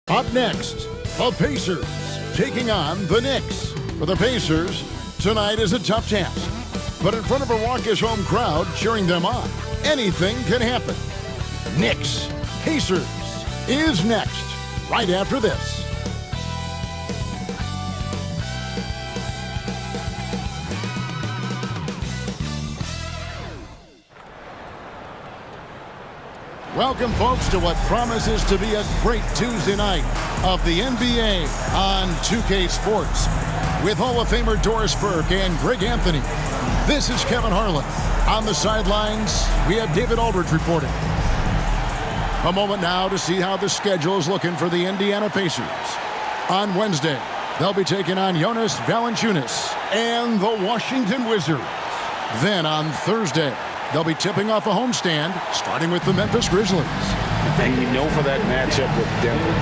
Up next, the Pacers taking on the Knicks. For the Pacers, tonight is a tough task. But in front of a raucous home crowd cheering them on, anything can happen. Knicks Pacers is next, right after this. Welcome, folks, to what promises to be a great Tuesday night of the NBA on 2K Sports. With Hall of Famer Doris Burke and Greg Anthony, this is Kevin Harlan. On the sidelines, we have David Aldridge reporting. A moment now to see how the schedule is looking for the Indiana Pacers. On Wednesday, they'll be taking on Jonas Valanciunas and the Washington Wizards. Then on Thursday, they'll be tipping off a homestand, starting with the Memphis Grizzlies. And you know, for that matchup with Denver,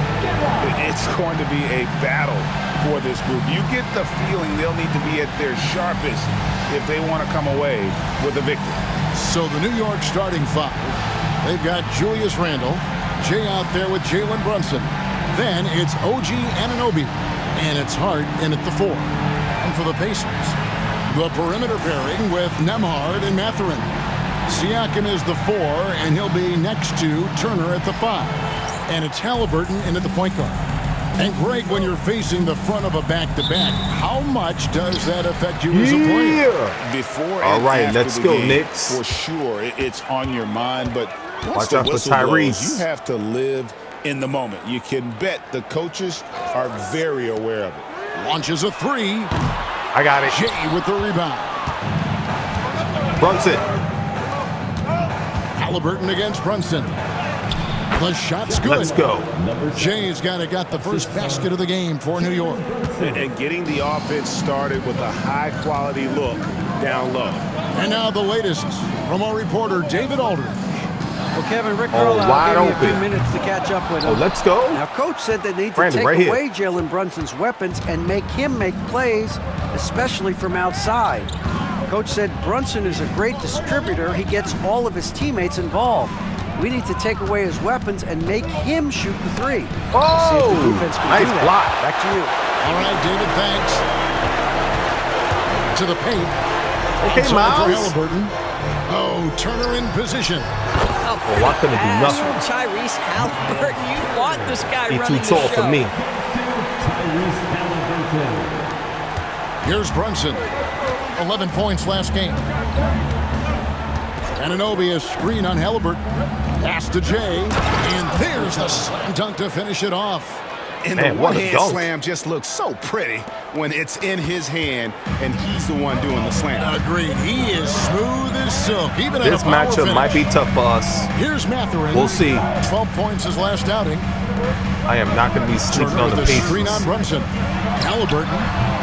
it's going to be a battle for this group. You get the feeling they'll need to be at their sharpest if they want to come away with a victory. So the New York starting five, they've got Julius Randle, Jay out there with Jalen Brunson. Then it's OG Anunoby, and it's Hart in at the four. And for the Pacers, the perimeter pairing with Nembhard and Mathurin. Siakam is the four, and he'll be next to Turner at the five. And it's Halliburton in at the point guard. And Greg, when you're facing the front of a back-to-back, how much does that affect you as a player? Before all right, let's go, Knicks. For sure, it's on your mind, but watch out for Tyrese. You have to live in the moment. You can bet the coaches are very aware of it. Launches a three. I got it. Jay with the rebound. Brunson. Halliburton against Brunson. The shot's good. Let's go. Jay's got the first basket of the game for New York. And getting the offense started with a high-quality look down low. And now the latest from our reporter, David Aldridge. Well, Kevin, Rick Carlisle gave me a few minutes to catch up with him. Let's go. Now, Coach said they need to take away Jalen Brunson's weapons and make him make plays, especially from outside. Coach said Brunson is a great distributor. He gets all of his teammates involved. We need to take away his weapons and make him shoot the three. Oh, see if the defense can nice do that. block. Back to you. All right, David, thanks. To the paint. Okay, Miles. For Halliburton. Oh, Turner in position. Oh, I couldn't do nothing. Tyrese Halliburton, you want this guy He's running too tall the show. for me. Here's Brunson. 11 points last game. Anunoby a screen on Halliburton. Pass to Jay. And there's the slam dunk to finish it off. And the one-hand slam just looks so pretty when it's in his hand and he's the one doing the slam. Agreed. He is smooth as silk. Even this matchup might be tough for us. Here's Mathurin. We'll see. 12 points his last outing. I am not going to be sleeping on the Pacers. Screen on Brunson. Halliburton.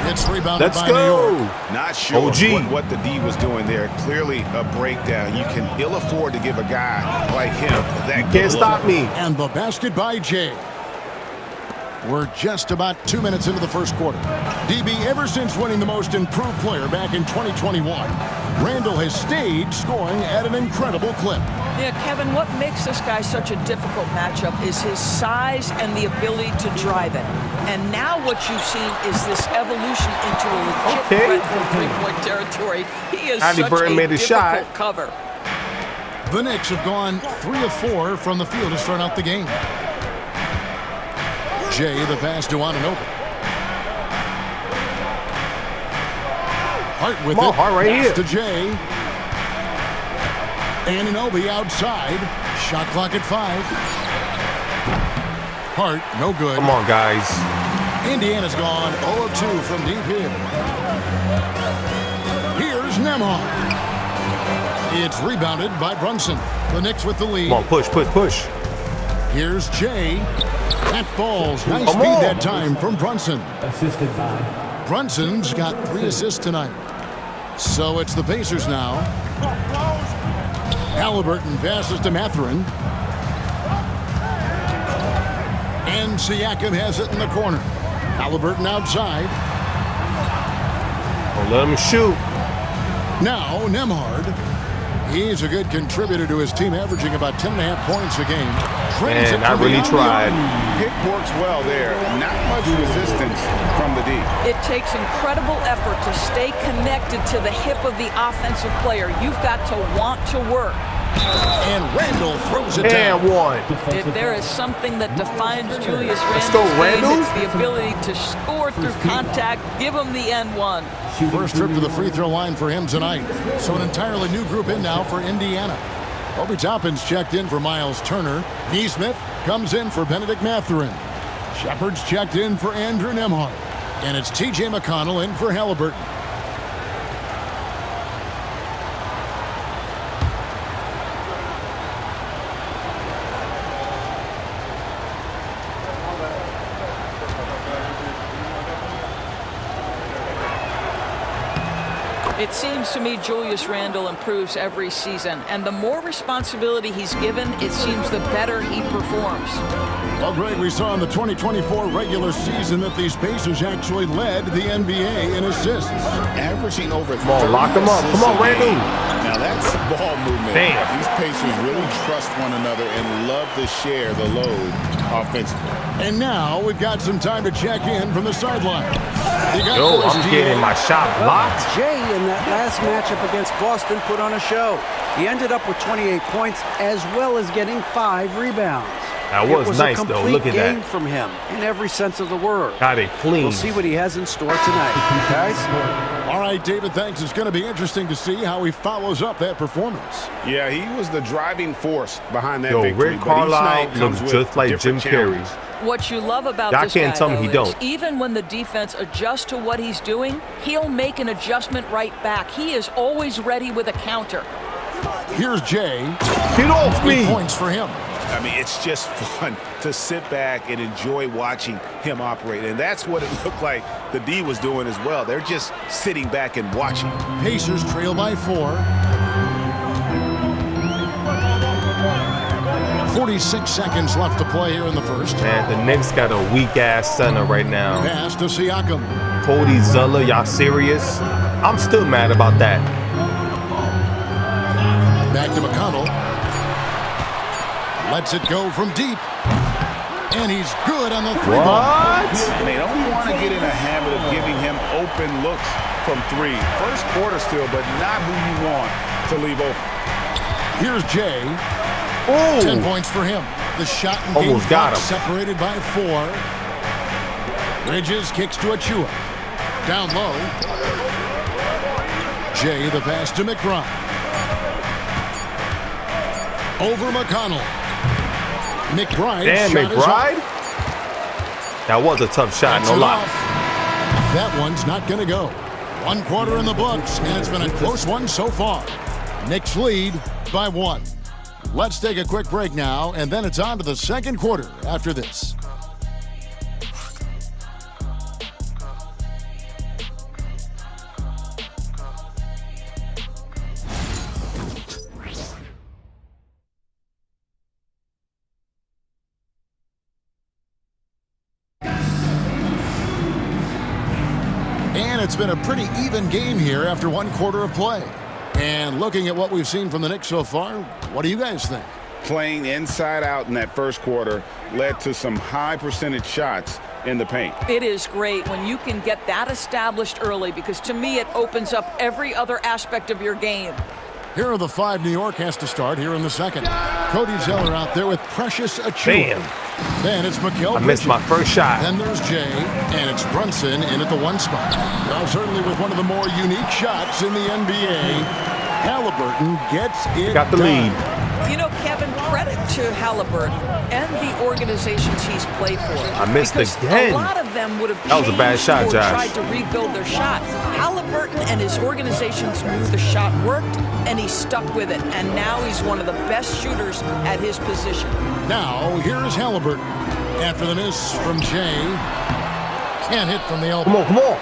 It's rebounded by New York. Not sure what the D was doing there. Clearly a breakdown. You can ill afford to give a guy like him that. Can't stop me. And the basket by Jay. We're just about 2 minutes into the first quarter. DB, ever since winning the most improved player back in 2021, Randle has stayed scoring at an incredible clip. Yeah, Kevin, what makes this guy such a difficult matchup is his size and the ability to drive it. And now what you've seen is this evolution into a legit threat from three-point territory. He is such a difficult cover. The Knicks have gone 3 of 4 from the field to start out the game. Jay, the pass to Anunoby. Hart with it. Hart right here. To Jay. Anunoby outside. Shot clock at 5. Hart, no good. Come on, guys. Indiana's gone 0 of 2 from deep here. Here's Nembhard. It's rebounded by Brunson. The Knicks with the lead. Come on, push, push, push. Here's Jay. That falls. Nice speed that time from Brunson. Assisted by. Brunson's got 3 assists tonight. So it's the Pacers now. Halliburton passes to Mathurin. And Siakam has it in the corner. Halliburton outside. Don't let him shoot. Now Nembhard. He's a good contributor to his team, averaging about 10.5 points a game. And I really tried. Hit works well there. Not much resistance from the D. It takes incredible effort to stay connected to the hip of the offensive player. You've got to want to work. And Randall throws it down. And one. If there is something that defines Julius Let's go, Randle, Randall. it's the ability to score through contact. Give him the N1. First trip to the free throw line for him tonight. So an entirely new group in now for Indiana. Obi Toppin's checked in for Miles Turner. Neesmith comes in for Benedict Mathurin. Shepard's checked in for Andrew Nembhard. And it's T.J. McConnell in for Halliburton. It seems to me Julius Randle improves every season, and the more responsibility he's given, it seems the better he performs. Well, Greg, we saw in the 2024 regular season that these Pacers actually led the NBA in assists. Averaging over 30 Come on, lock him up. Come on, Randall. Now that's ball movement. Damn. These Pacers really trust one another and love to share the load offensively. And now we've got some time to check in from the sideline. Yo, I'm getting my shot blocked. Jay in that last matchup against Boston put on a show. He ended up with 28 points as well as getting 5 rebounds. That was nice, though. Look at game that. from him in every sense of the word. Got it clean. We'll see what he has in store tonight, guys. All right, David, thanks. It's going to be interesting to see how he follows up that performance. Yeah, he was the driving force behind that Yo, victory. Rick but each night Carlisle comes looks with just like Jim different Carrey. challenges. What you love about Y'all this can't guy, tell me though, he is don't. even when the defense adjusts to what he's doing, he'll make an adjustment right back. He is always ready with a counter. Here's Jay. Get off 3 me. points for him. I mean, it's just fun to sit back and enjoy watching him operate. And that's what it looked like the D was doing as well. They're just sitting back and watching. Pacers trail by 4. 46 seconds left to play here in the first. Man, the Knicks got a weak-ass center right now. Pass to Siakam. Cody Zeller, y'all serious? I'm still mad about that. Back to McConnell. Lets it go from deep. And he's good on the 3-ball. What? And they don't want to get in a habit of giving him open looks from 3. First quarter still, but not who you want to leave open. Here's Jay. Ooh. 10 points for him. The shot and game Almost got clock him. separated by 4. Bridges kicks to Achua. Down low. Jay, the pass to McBride. Over McConnell. McBride. Damn, shot is McBride. off. That was a tough shot, That's no it lie. off. That one's not going to go. 1 quarter in the books, and it's been a close one so far. Knicks lead by 1. Let's take a quick break now, and then it's on to the second quarter after this. And it's been a pretty even game here after 1 quarter of play. And looking at what we've seen from the Knicks so far, what do you guys think? Playing inside out in that first quarter led to some high percentage shots in the paint. It is great when you can get that established early, because to me it opens up every other aspect of your game. Here are the 5 New York has to start here in the second. Cody Zeller out there with Precious Achua. Bam. Then it's Mikal I missed my first shot. Then there's Jay, and it's Brunson in at the 1 spot. Now, certainly with one of the more unique shots in the NBA, Halliburton gets it Got the done. lead. You know, Kevin, credit to Halliburton and the organizations he's played for. I missed because again. A lot of them would have That was a bad changed shot, or Josh. tried to rebuild their shot. Halliburton and his organizations knew the shot worked, and he stuck with it. And now he's one of the best shooters at his position. Now, here's Halliburton. After the miss from Jay. Can't hit from the elbow. Come on, come on.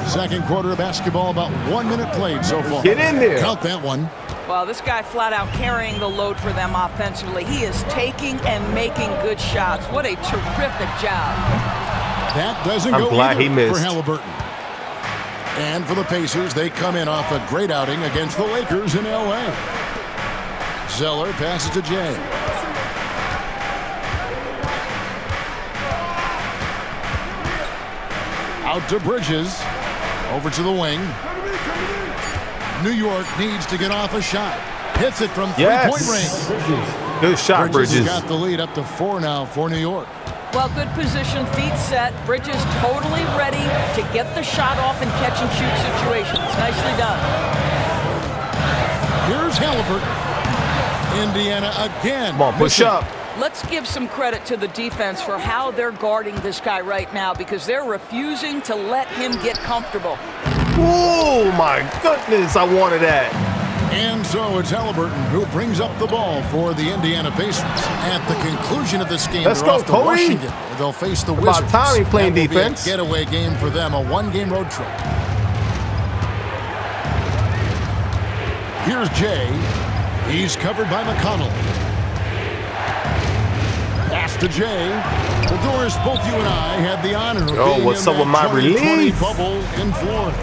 Second quarter of basketball, about 1 minute played so far. Get in there. Count that one. Well, this guy flat out carrying the load for them offensively. He is taking and making good shots. What a terrific job. That doesn't I'm go glad either he missed. for Halliburton. And for the Pacers, they come in off a great outing against the Lakers in L.A. Zeller passes to Jay. Out to Bridges. Over to the wing. New York needs to get off a shot. Hits it from three-point range. Good shot, Bridges. Got the lead up to 4 now for New York. Well, good position, feet set. Bridges totally ready to get the shot off in catch-and-shoot situations. Nicely done. Here's Halliburton. Indiana again. Come on, push up. Let's give some credit to the defense for how they're guarding this guy right now because they're refusing to let him get comfortable. Oh, my goodness. I wanted that. And so it's Halliburton who brings up the ball for the Indiana Pacers. At the conclusion of this game, Let's they're go, off to Cody. Washington. They'll face the Wizards. About time he playing That will be a defense. getaway game for them, a one-game road trip. Here's Jay. He's covered by McConnell. Pass to Jay. Well, Doris, both you and I had the honor of being what's in up with that my 2020 release? bubble in Florida.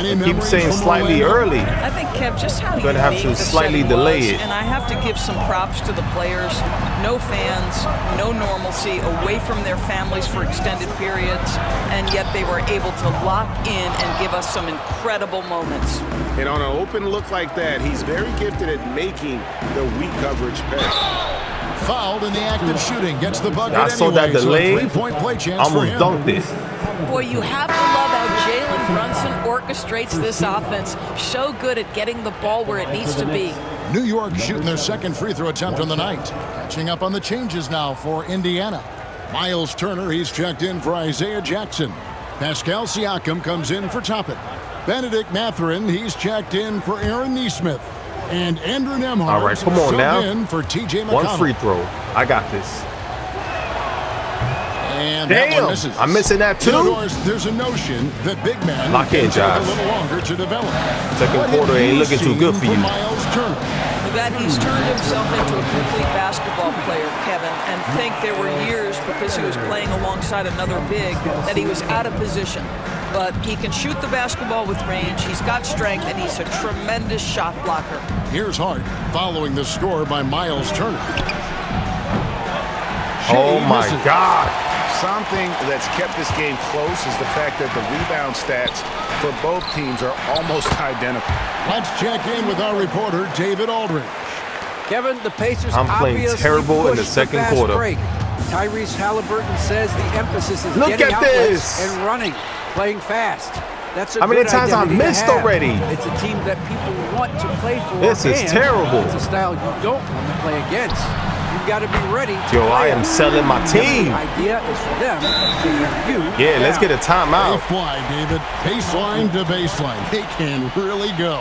I keep saying slightly early. I think, Kev, just how Gonna have unique to the slightly setting delay was, it. and I have to give some props to the players. No fans, no normalcy, away from their families for extended periods, and yet they were able to lock in and give us some incredible moments. And on an open look like that, he's very gifted at making the weak coverage pay. Fouled in the act of shooting. Gets the bucket I anyway. saw that delay. So a three-point play chance for Almost him. dunked it. Boy, you have to love how Jalen Brunson orchestrates this offense. So good at getting the ball where it needs to be. New York shooting their second free throw attempt on the night. Catching up on the changes now for Indiana. Miles Turner, he's checked in for Isaiah Jackson. Pascal Siakam comes in for Toppin. Benedict Mathurin, he's checked in for Aaron Nesmith. And Andrew Nembhard. All right, come on now. In for TJ McConnell. One free throw. I got this. And that one misses. I'm missing that too. There's a notion that big men Lock in, take a Josh. little longer to develop. Second What quarter have ain't you looking too seen good for you. from Miles Turner? That he's turned himself into a complete basketball player, Kevin, and think there were years because he was playing alongside another big that he was out of position. But he can shoot the basketball with range, he's got strength, and he's a tremendous shot blocker. Here's Hart following the score by Miles Turner. Oh my God. Something that's kept this game close is the fact that the rebound stats for both teams are almost identical. Let's check in with our reporter, David Aldridge. Kevin, the Pacers I'm playing obviously terrible in the pushed second fast quarter. break. Tyrese Halliburton says the emphasis is Look getting at outlets this. and running, playing fast. That's a How many good times I identity to missed have. already? It's a team that people want to play for. This is and terrible. It's a style you don't want to play against. You've got to be ready to Yo, I play am it. selling my team. The idea is for them to hear you. Yeah, let's down. get a They timeout. fly, David. Baseline to baseline. They can really go.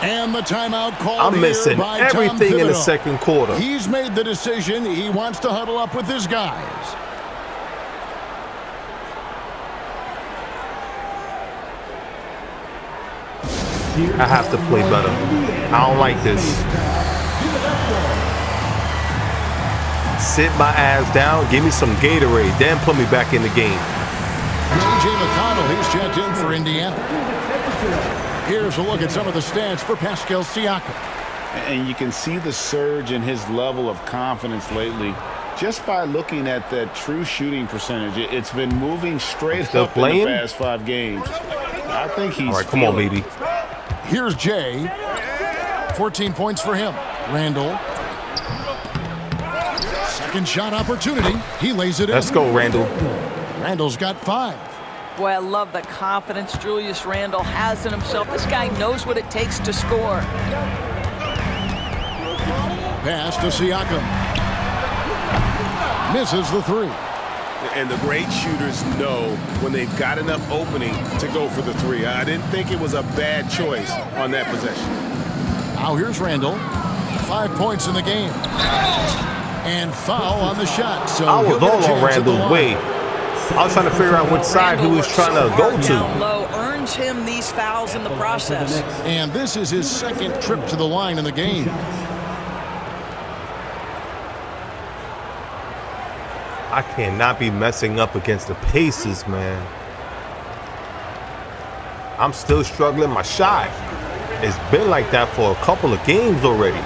And the timeout called I'm here missing by everything Tom in the Thibodeau. second quarter. He's made the decision. He wants to huddle up with his guys. I have to play better. I don't like this. Sit my ass down, give me some Gatorade, then put me back in the game. TJ McConnell, he's checked in for Indiana. Here's a look at some of the stats for Pascal Siakam. And you can see the surge in his level of confidence lately just by looking at that true shooting percentage. It's been moving straight Still up playing? in the past 5 games. I think he's All right, come on, feeling it. baby. Here's Jay. 14 points for him. Randall. Second shot opportunity. He lays it in. Let's go, Randall. Randall's got 5. Boy, I love the confidence Julius Randle has in himself. This guy knows what it takes to score. Pass to Siakam. Misses the 3. And the great shooters know when they've got enough opening to go for the 3. I didn't think it was a bad choice on that possession. Now here's Randall. 5 points in the game. And foul on the shot. So I he'll was get a all on chance at the Randall's line. way. I was trying to figure out which side he Randle was works trying to go hard down to. low, earns him these fouls in the process. And this is his second trip to the line in the game. I cannot be messing up against the Pacers, man. I'm still struggling my shot. It's been like that for a couple of games already.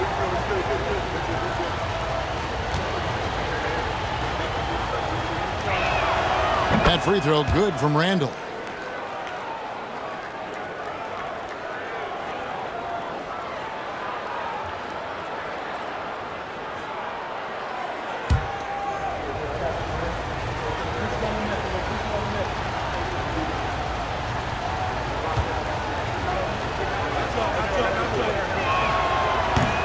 That free throw good from Randall.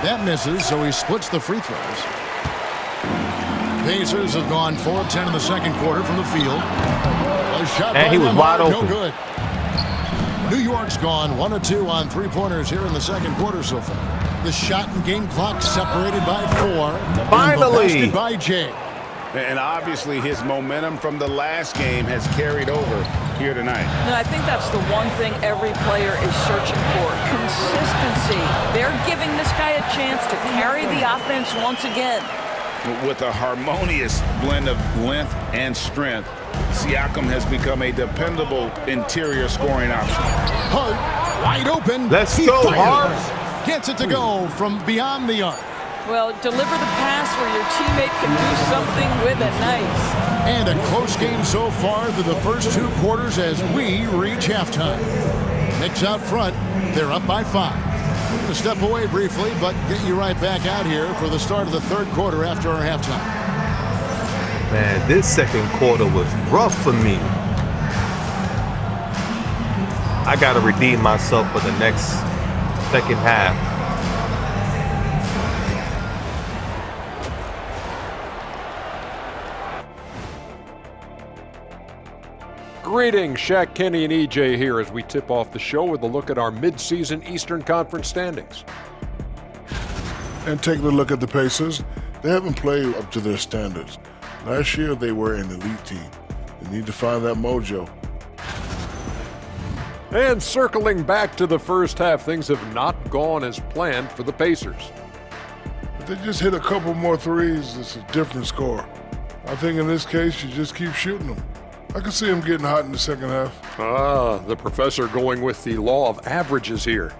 That misses, so he splits the free throws. Pacers have gone 4 of 10 in the second quarter from the field. A shot and he was wide open. No good. New York's gone 1 of 2 on three-pointers here in the second quarter so far. The shot and game clock separated by 4. Finally! And by Jay. And obviously his momentum from the last game has carried over here tonight. And I think that's the one thing every player is searching for. Consistency. They're giving this guy a chance to carry the offense once again. With a harmonious blend of length and strength, Siakam has become a dependable interior scoring option. Hart, wide open. Let's go, Hart. Gets it to go from beyond the arc. Well, deliver the pass where your teammate can do something with it. Nice. And a close game so far through the first 2 quarters as we reach halftime. Knicks out front. They're up by 5. We're going to step away briefly, but get you right back out here for the start of the third quarter after our halftime. Man, this second quarter was rough for me. I got to redeem myself for the next second half. Greetings, Shaq, Kenny, and EJ here as we tip off the show with a look at our mid-season Eastern Conference standings. And taking a look at the Pacers, they haven't played up to their standards. Last year, they were an elite team. They need to find that mojo. And circling back to the first half, things have not gone as planned for the Pacers. If they just hit a couple more threes, it's a different score. I think in this case, you just keep shooting them. I can see them getting hot in the second half. The professor going with the law of averages here.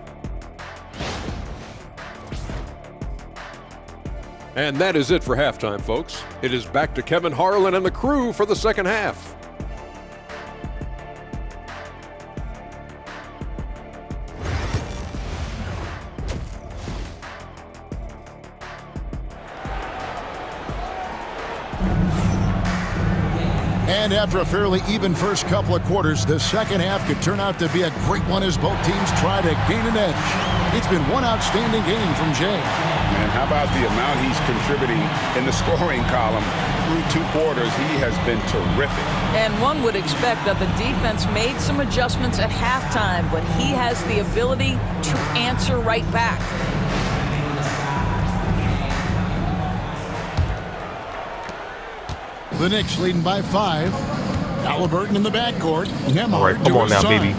And that is it for halftime, folks. It is back to Kevin Harlan and the crew for the second half. And after a fairly even first couple of quarters, the second half could turn out to be a great one as both teams try to gain an edge. It's been one outstanding game from Jay. And how about the amount he's contributing in the scoring column? Through 2 quarters, he has been terrific. And one would expect that the defense made some adjustments at halftime, but he has the ability to answer right back. The Knicks leading by 5. Halliburton in the backcourt. All right, come on now, baby.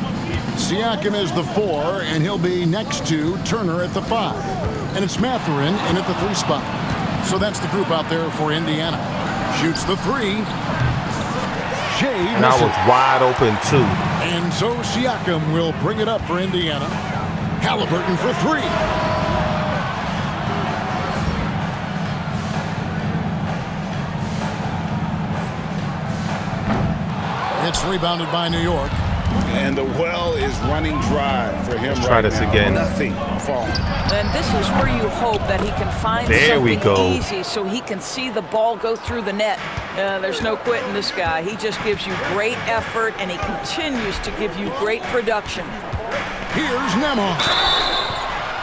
Siakam is the 4, and he'll be next to Turner at the 5. And it's Mathurin in at the 3 spot. So that's the group out there for Indiana. Shoots the 3. Shea And I was wide open, too. And so Siakam will bring it up for Indiana. Halliburton for 3. It's rebounded by New York. And the well is running dry for him Let's try right this now. again. Nothing falling. And this is where you hope that he can find something easy so he can see the ball go through the net. There's no quitting this guy. He just gives you great effort, and he continues to give you great production. Here's Nembhard.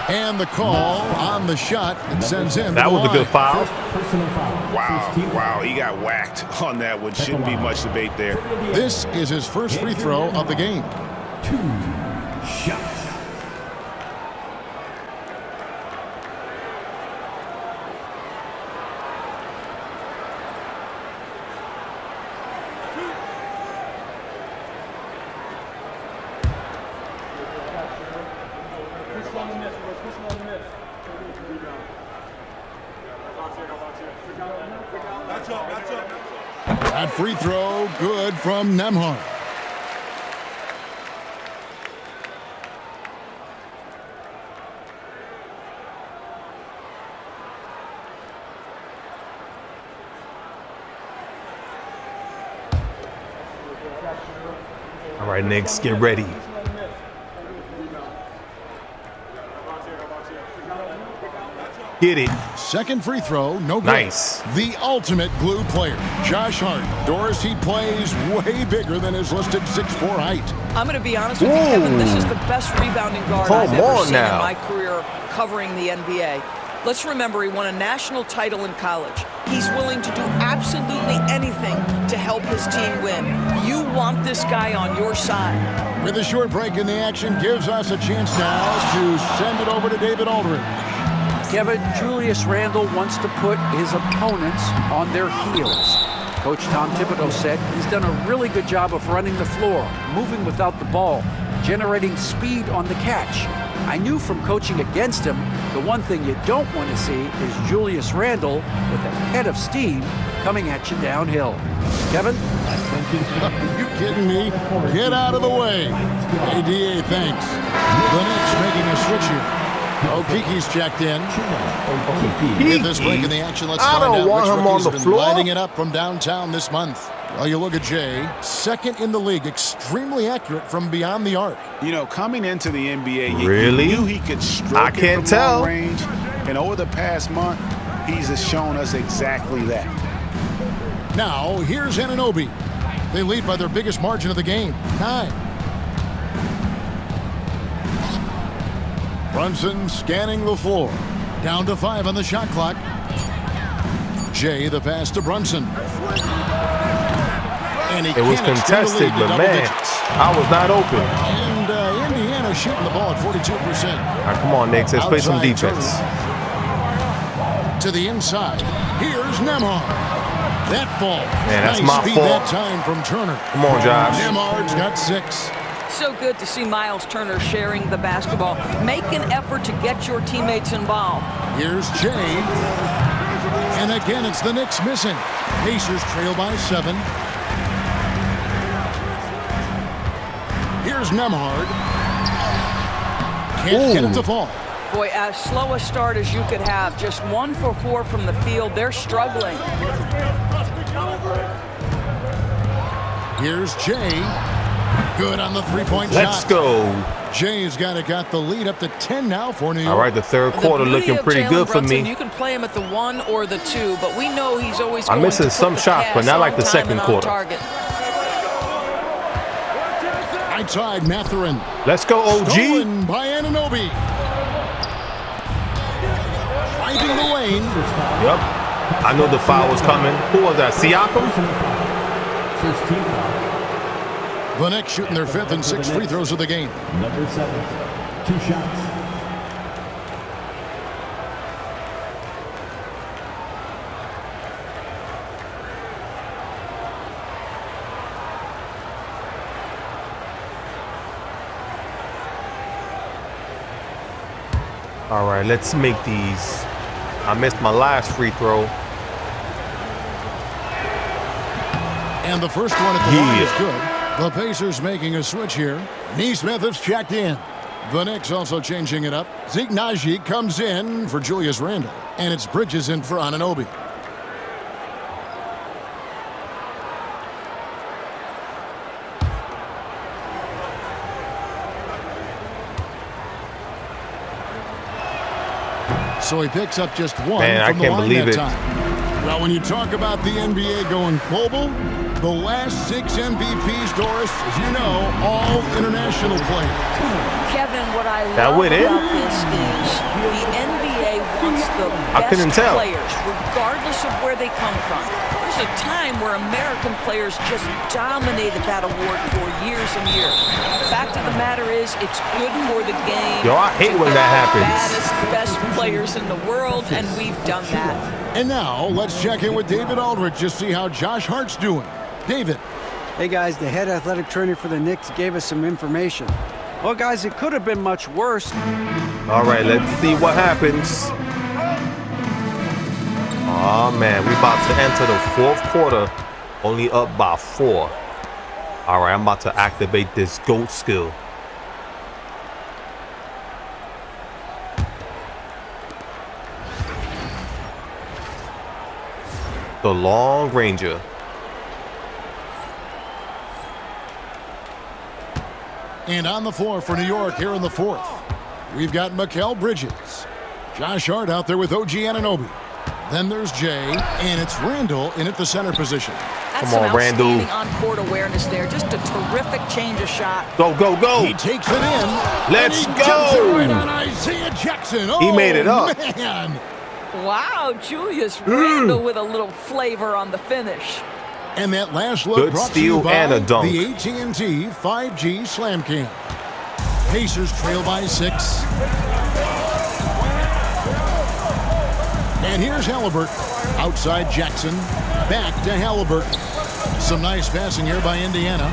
And the call on the shot that sends him. That was a good foul. Wow, he got whacked on that one. Shouldn't be much debate there. This is his first free throw of the game. 2 shots. That free throw good from Nembhard. All right, Knicks, get ready. Get it. Second free throw, no good. Nice. The ultimate glue player, Josh Hart. Doris, he plays way bigger than his listed 6'4" height. I'm going to be honest with you, Kevin. This is the best rebounding guard I've ever seen in my career covering the NBA. Let's remember, he won a national title in college. He's willing to do absolutely anything to help his team win. You want this guy on your side. With a short break in the action, gives us a chance now to send it over to David Aldridge. Kevin, Julius Randle wants to put his opponents on their heels. Coach Tom Thibodeau said he's done a really good job of running the floor, moving without the ball, generating speed on the catch. I knew from coaching against him, the one thing you don't want to see is Julius Randle with a head of steam coming at you downhill. Kevin? Are you kidding me? Get out of the way. Hey, DA, thanks. The Knicks making a switch here. Okiki's checked in. With this break in the action, let's find out which rookies have been lighting it up from downtown this month. Well, you look at Jay, second in the league, extremely accurate from beyond the arc. You know, coming into the NBA, you knew he could stroke it from long range. And over the past month, he's shown us exactly that. Now, here's Anunoby. They lead by their biggest margin of the game, 9. Brunson scanning the floor. Down to 5 on the shot clock. Jay, the pass to Brunson. And it was contested, but man, I was not open. And Indiana shooting the ball at 42%. All right, come on, Knicks. Let's play some defense. To the inside. Here's Nembhard. That ball. Man, that's nice my speed fault. that time from Turner. Come on, Josh. Nembhard's got 6. So good to see Miles Turner sharing the basketball. Make an effort to get your teammates involved. Here's Jay. And again, it's the Knicks missing. Pacers trail by 7. Here's Nembhard. Can't get it to fall. Boy, as slow a start as you could have. Just 1 for 4 from the field. They're struggling. Here's Jay. Good on the three-point shot. Let's go. Jay's got the lead up to 10 now for New York. All right, the third quarter looking pretty good for me. You can play him at the 1 or the 2, but we know he's always I'm missing some shots, but not like the second quarter. Right side, Mathurin. Let's go, OG. Stolen by Anunoby. Finding the lane. Yep. I know the foul was coming. Who was that? Siakam? The Knicks shooting their 5th and 6th free throws of the game. Number 7, 2 shots. All right, let's make these. I missed my last free throw. And the first one at the line is good. The Pacers making a switch here. Neesmith has checked in. The Knicks also changing it up. Zeke Naji comes in for Julius Randle. And it's Bridges in for Anunoby. So he picks up just 1 from the line that time. Well, when you talk about the NBA going global, the last 6 MVPs, Doris, as you know, all international players. Kevin, what I love about this is the NBA wants the best players, regardless of where they come from. There's a time where American players just dominated that award for years and years. Fact of the matter is, it's good for the game. Yo, I hate when that happens. Baddest, best players in the world, and we've done that. And now, let's check in with David Aldridge to see how Josh Hart's doing. David. Hey, guys, the head athletic trainer for the Knicks gave us some information. Well, guys, it could have been much worse. All right, let's see what happens. Oh, man, we about to enter the 4th quarter, only up by 4. All right, I'm about to activate this GOAT skill. The long ranger. And on the floor for New York here in the fourth, we've got Mikal Bridges. Josh Hart out there with OG Anunoby. Then there's Jay, and it's Randall in at the center position. That's Come on, some Randall. outstanding on-court awareness there. Just a terrific change of shot. Go, go, go. He takes it in. Let's and he jumps it go. right on Isaiah Jackson. Oh, He made it up. Man. Wow, Julius Randle with a little flavor on the finish. And that last look Good brought to you steal by and a dunk. the AT&T 5G Slam Cam. Pacers trail by 6. And here's Halliburton. Outside Jackson. Back to Halliburton. Some nice passing here by Indiana.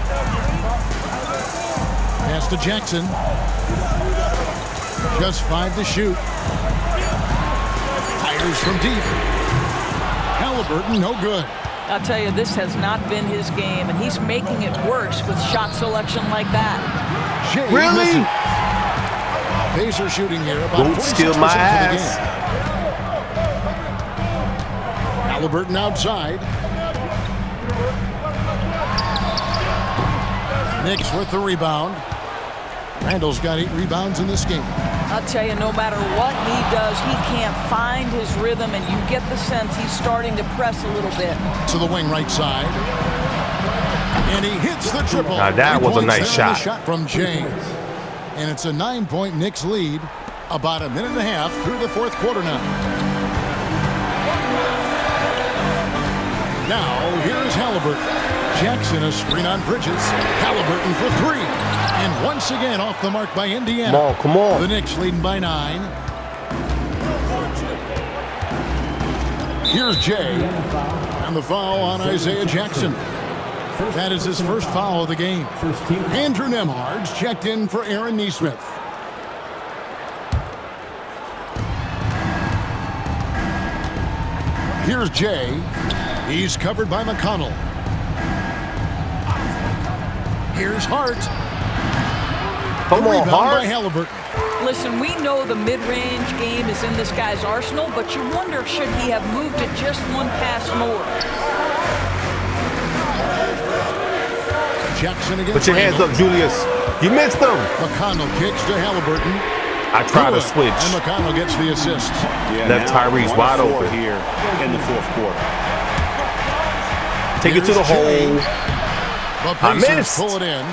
Pass to Jackson. Just 5 to shoot. Fires from deep. Halliburton, no good. I'll tell you, this has not been his game, and he's making it worse with shot selection like that. Jay Really? missing. Pacers shooting here about Don't 46% steal my for the ass. game. Halliburton outside. Knicks with the rebound. Randall's got 8 rebounds in this game. I'll tell you, no matter what he does, he can't find his rhythm, and you get the sense he's starting to press a little bit. To the wing right side. And he hits the triple. Now that 3 was a points nice there on the shot. shot from James. And it's a 9-point Knicks lead. About a minute and a half through the fourth quarter now. Now, here's Halliburton. Jackson, a screen on Bridges. Halliburton for 3. And once again off the mark by Indiana. Come on, come on. The Knicks leading by 9. Here's Jay. And the foul on Isaiah Jackson. That is his first foul of the game. Andrew Nembhard's checked in for Aaron Nesmith. Here's Jay. He's covered by McConnell. Here's Hart. Come on, Rebound by Hart. Halliburton. Listen, we know the mid-range game is in this guy's arsenal, but you wonder, should he have moved it just one pass more? Jackson against Put your hands Randall. up, Julius. You missed them. McConnell kicks to Halliburton. I tried to Good. switch. And McConnell gets the assist. Yeah, Left now Tyrese 1 wide of 4 open. here in the fourth quarter. Take it to the Here's Jay. hole. The I Pacers missed. pull it in.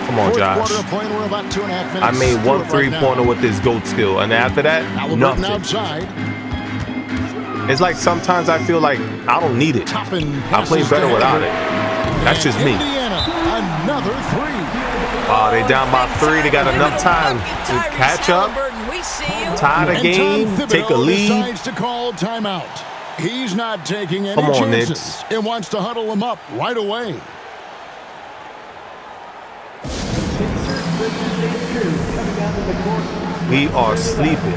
Come on, Fourth Josh. quarter of play, we're about 2.5 minutes. I made through one it right three-pointer now. with this GOAT skill, and after that, Halliburton nothing. outside. It's like sometimes I feel like I don't need it. Toppin I play passes better to without it. Halliburton. That's just And me. Indiana, another 3. They down by 3. They got enough time to catch up, We see you. tie the And game, Tom take a Thibodeau lead. decides to call timeout. He's not taking any Come on, chances. Knicks. And wants to huddle him up right away. We are sleeping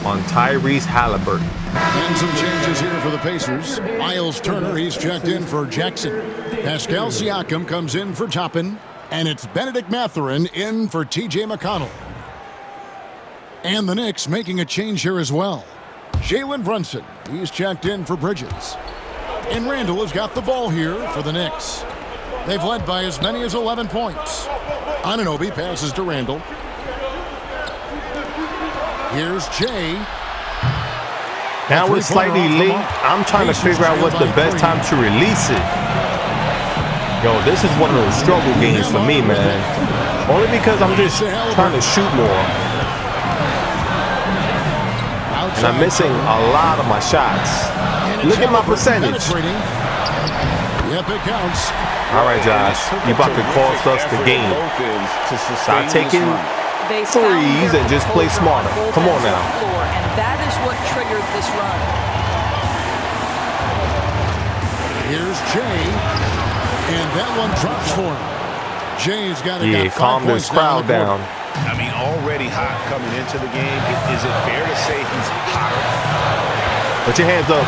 on Tyrese Halliburton. And some changes here for the Pacers. Miles Turner, he's checked in for Jackson. Pascal Siakam comes in for Toppin. And it's Benedict Mathurin in for T.J. McConnell. And the Knicks making a change here as well. Jalen Brunson, he's checked in for Bridges. And Randall has got the ball here for the Knicks. They've led by as many as 11 points. Anunoby passes to Randall. Here's Jay. Now it's slightly late. I'm trying to figure out what's the best time to release it. Yo, this is one of those struggle games for me, man. Only because I'm just trying to shoot more. And I'm missing a lot of my shots. Look at my percentage. Yep, it counts. All right, Josh. You about to cost us the game. Start taking threes and just play smarter. Come on now. And that is what triggered this run. Here's Jay. And that one drops for him. Jay's got to calm this crowd down. I mean, already hot coming into the game. Is it fair to say he's hotter? Put your hands up.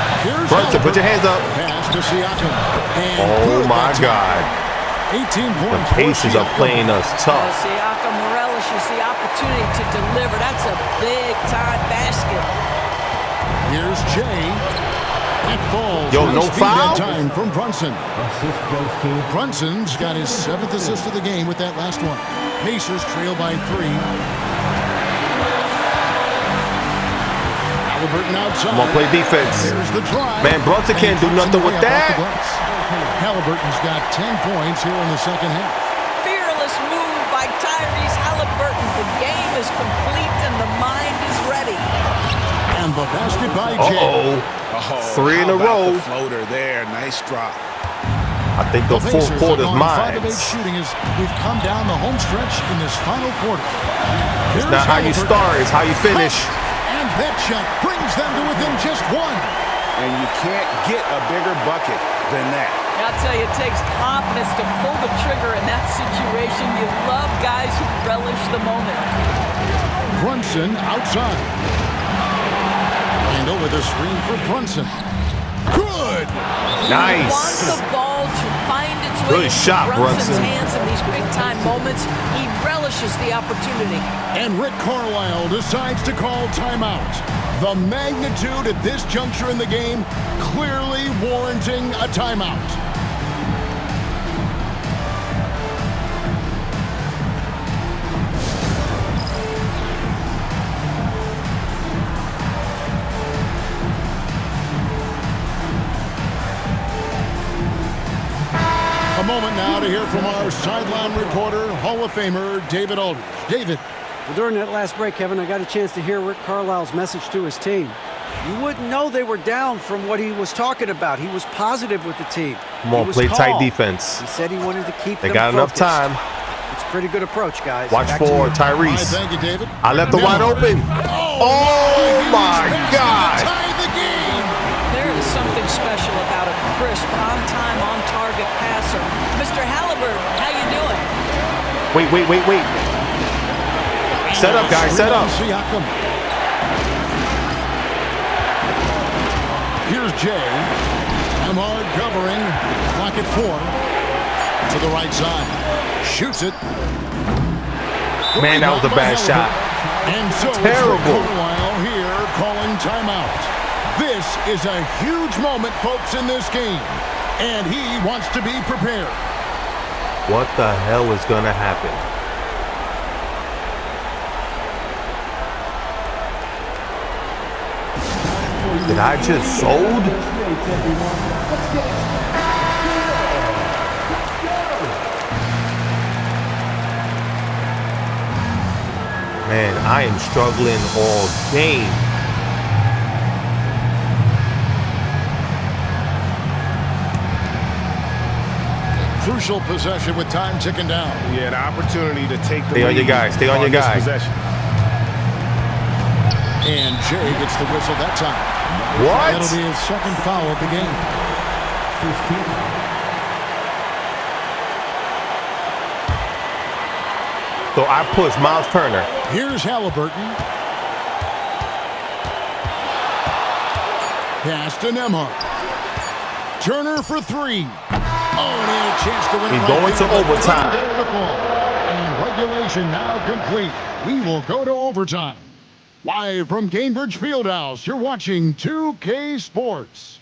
Brunson, put your hands up. Pass to Siakam. And Oh, good my that time. God. 18 The points. Pacers are playing us tough. Siakam relishes the opportunity to deliver. That's a big-time basket. Here's Jay. At falls. Yo, no foul? That time from Brunson. Assist goes to Brunson's got his 7th assist of the game with that last one. Pacers trail by 3. Halliburton outside. I'm gonna play defense. There's the drive. Man, Brunson can't do nothing with that. Halliburton's got 10 points here in the second half. Fearless move by Tyrese Halliburton. The game is complete and the mind is ready. And the basket by Jay. Oh, 3 in a how about row. the floater there. Nice drop. I think the fourth Pacers quarter's are on 5 of 8 mine. shooting as we've come down the home stretch in this final quarter. It's not how you start, it's how you finish. And that shot brings them to within just 1. And you can't get a bigger bucket than that. I'll tell you, it takes confidence to pull the trigger in that situation. You love guys who relish the moment. Brunson outside. Randall with a screen for Brunson. Good. Nice. He wants the ball to find its way Good into shot, Brunson's Brunson. hands in these big-time moments. He relishes the opportunity. And Rick Carlisle decides to call timeout. The magnitude at this juncture in the game clearly warranting a timeout. A moment now to hear from our sideline reporter, Hall of Famer David Aldridge. David. Well, during that last break, Kevin, I got a chance to hear Rick Carlisle's message to his team. You wouldn't know they were down from what he was talking about. He was positive with the team. Come on, play tight defense. He said he wanted to keep They them got enough focused. time. It's a pretty good approach, guys. Watch Back to for you. Tyrese. Thank you, David. I left the wide open. Oh my God. Tie the game. There is something special about a crisp, on-time, on-target passer. Mr. Halliburton, how you doing? Wait. Set up, guys, set up. Siakam. Here's Jay. Ahmad covering. Clock at 4. To the right side. Shoots it. Man, that was a bad shot. And so Terrible. It's Carlisle here calling timeout. This is a huge moment, folks, in this game. And he wants to be prepared. What the hell is gonna happen? Did I just sold? Man, I am struggling all game. Crucial possession with time ticking down. You had an opportunity to take the Stay on lead your guys. Stay on your this guys. possession. And Jay gets the whistle that time. What? That'll be his second foul of the game. So I push Miles Turner. Here's Halliburton. Pass to Nembhard. Turner for 3. Oh, and he had a chance to win it. He's going to overtime. And regulation now complete. We will go to overtime. Live from Gainbridge Fieldhouse, you're watching 2K Sports.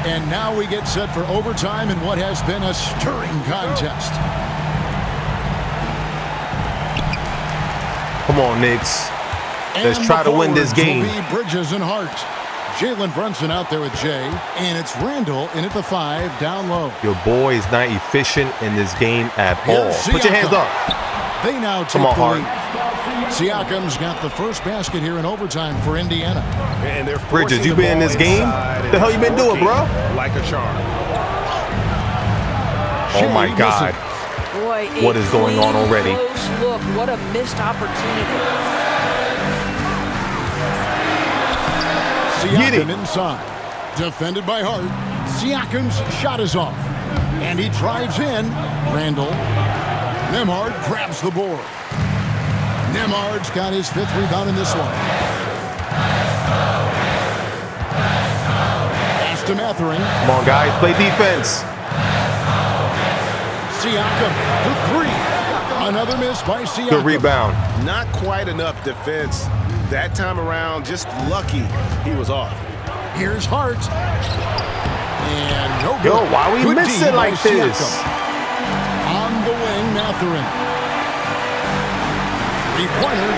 And now we get set for overtime in what has been a stirring contest. Come on, Knicks. Let's And try the to win this forwards will game. be Bridges and Hart. Jalen Brunson out there with Jay. And it's Randall in at the 5 down low. Your boy is not efficient in this game at all. Here's Put your hands Siakam. up. They now take Come on, the Hart. lead. Siakam's got the first basket here in overtime for Indiana. And they're Bridges, forcing you the been in ball this game? inside, The hell you been doing, working bro? Like a charm. Oh my Shea God. Boy, What is going on already? Close look. What a missed opportunity. Get it. Siakam inside. Defended by Hart. Siakam's shot is off. And he drives in. Randall. Nembhard grabs the board. Nembhard's got his 5th rebound in this one. to Mathering. Come on, guys. Play defense. Siakam for 3. Another miss by Siakam. Good rebound. Not quite enough defense. That time around, just lucky he was off. Here's Hart. And no good. Yo, why we miss it like this? On the wing, Mathering. 3-pointer.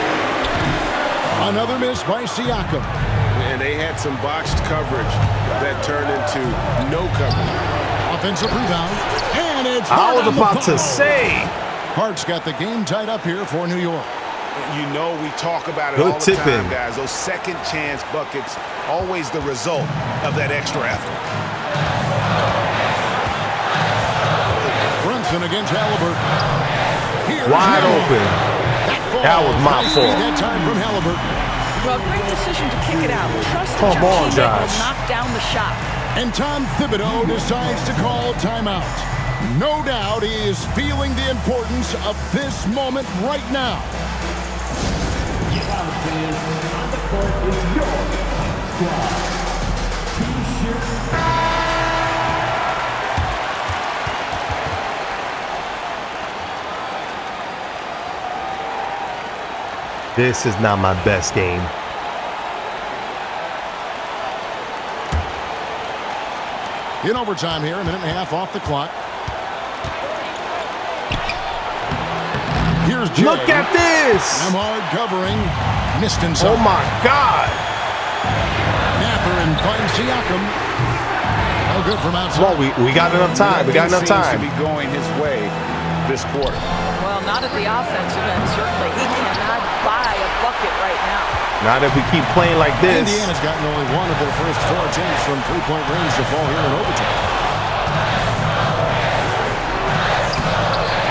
Another miss by Siakam. And they had some botched coverage that turned into no coverage. Offensive rebound. And it's I Hart was on the about to foul. say. Hart's got the game tied up here for New York. You know we talk about it Good all the tipping. time, guys. Those second chance buckets, always the result of that extra effort. Brunson against Halliburton. Here's Wide Melo. open. That was my Nice fault. feed that time from Halliburton. Well, great decision to kick it out. Trust that Come your on, teammate Josh. will knock down the shot. And Tom Thibodeau decides to call timeout. No doubt he is feeling the importance of this moment right now. Get out, fans. On the court is your squad. T-shirt. This is not my best game. In overtime here, a minute and a half off the clock. Here's Jay. Look at this. Lamard covering. Missed inside. Oh, my God. Mathering finds Siakam. No good from outside. Come on, we got enough time. We got enough Seems time. to be going his way this quarter. Well, not at the offensive end, certainly. He cannot buy a bucket right now. Not if we keep playing like this. Indiana's gotten only one of their first 4 attempts from three-point range to fall here in overtime.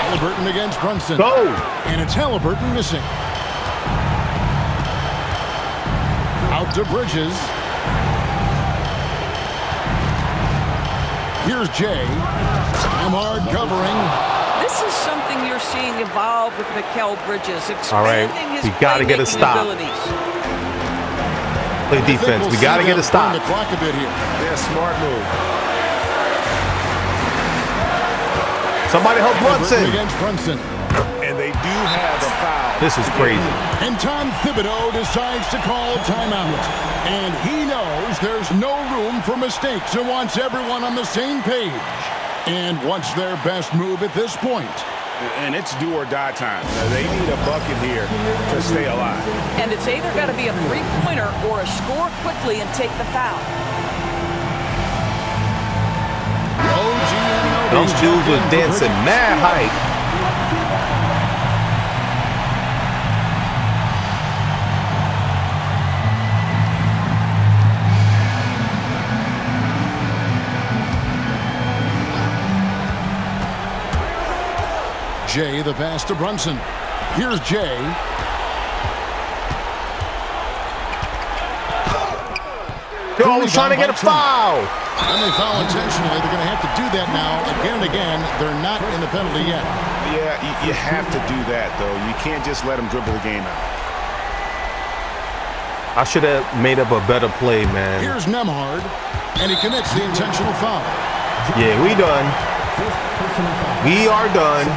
Halliburton against Brunson. Go. And it's Halliburton missing. Out to Bridges. Here's Jay. Lamard covering. This is something you're seeing evolve with Mikal Bridges, All right, expanding his we gotta get a playmaking stop. abilities. Play defense. We got to get a stop. The clock a bit here. Yeah, smart move. Somebody help Brunson. Against Brunson. And they do have a foul. This is crazy. And Tom Thibodeau decides to call timeout. And he knows there's no room for mistakes and wants everyone on the same page. And what's their best move at this point? And it's do or die time. They need a bucket here to stay alive. And it's either got to be a three-pointer or a score quickly and take the foul. Those dudes was dancing mad hype. Jay, the pass to Brunson. Here's Jay. Yo, I was trying to get a foul. And they foul intentionally. They're going to have to do that now again and again. They're not in the penalty yet. Yeah, you have to do that, though. You can't just let them dribble the game out. I should have made up a better play, man. Here's Nembhard, and he commits the intentional foul. Yeah, we done. We are done.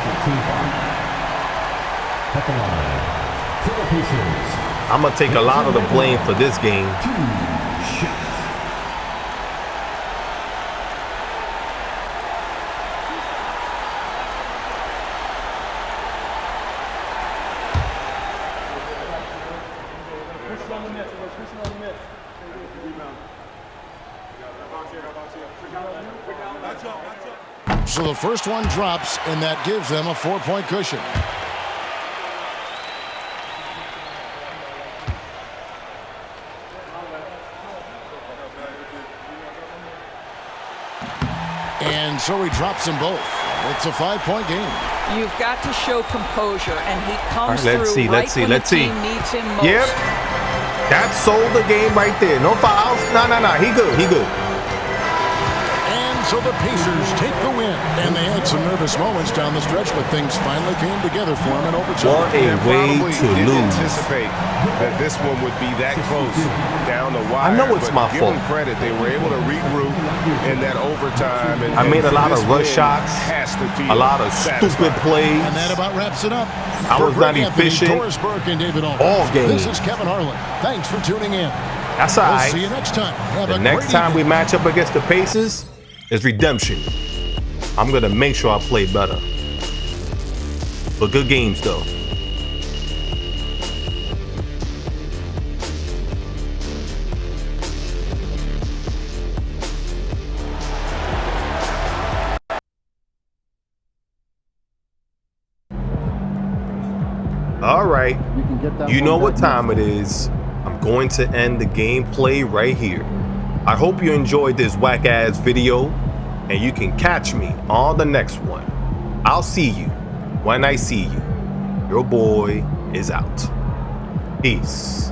I'm going to take a lot of the blame for this game. So the first one drops, and that gives them a 4-point cushion. And so he drops them both. It's a 5-point game. You've got to show composure, and he comes All right, let's through see, right let's see, when let's the see. team needs him most. Yep. That sold the game right there. No fouls. No. He good. He good. And So the Pacers take the win. And they had some nervous moments down the stretch, but things finally came together for them in overtime. What a way to lose. Anticipate that this one would be that close down the wire. I know it's my fault. Give them credit. They were able to regroup in that overtime. And I made a lot of rush shots, a lot of stupid plays. And that about wraps it up. I was not efficient all game. This is Kevin Harlan. Thanks for tuning in. That's all right. We'll see you next time. The next time we match up against the Pacers is redemption. I'm going to make sure I play better. But good games, though. All right. You know what time it is. I'm going to end the gameplay right here. I hope you enjoyed this whack-ass video, and you can catch me on the next one. I'll see you when I see you. Your boy is out. Peace.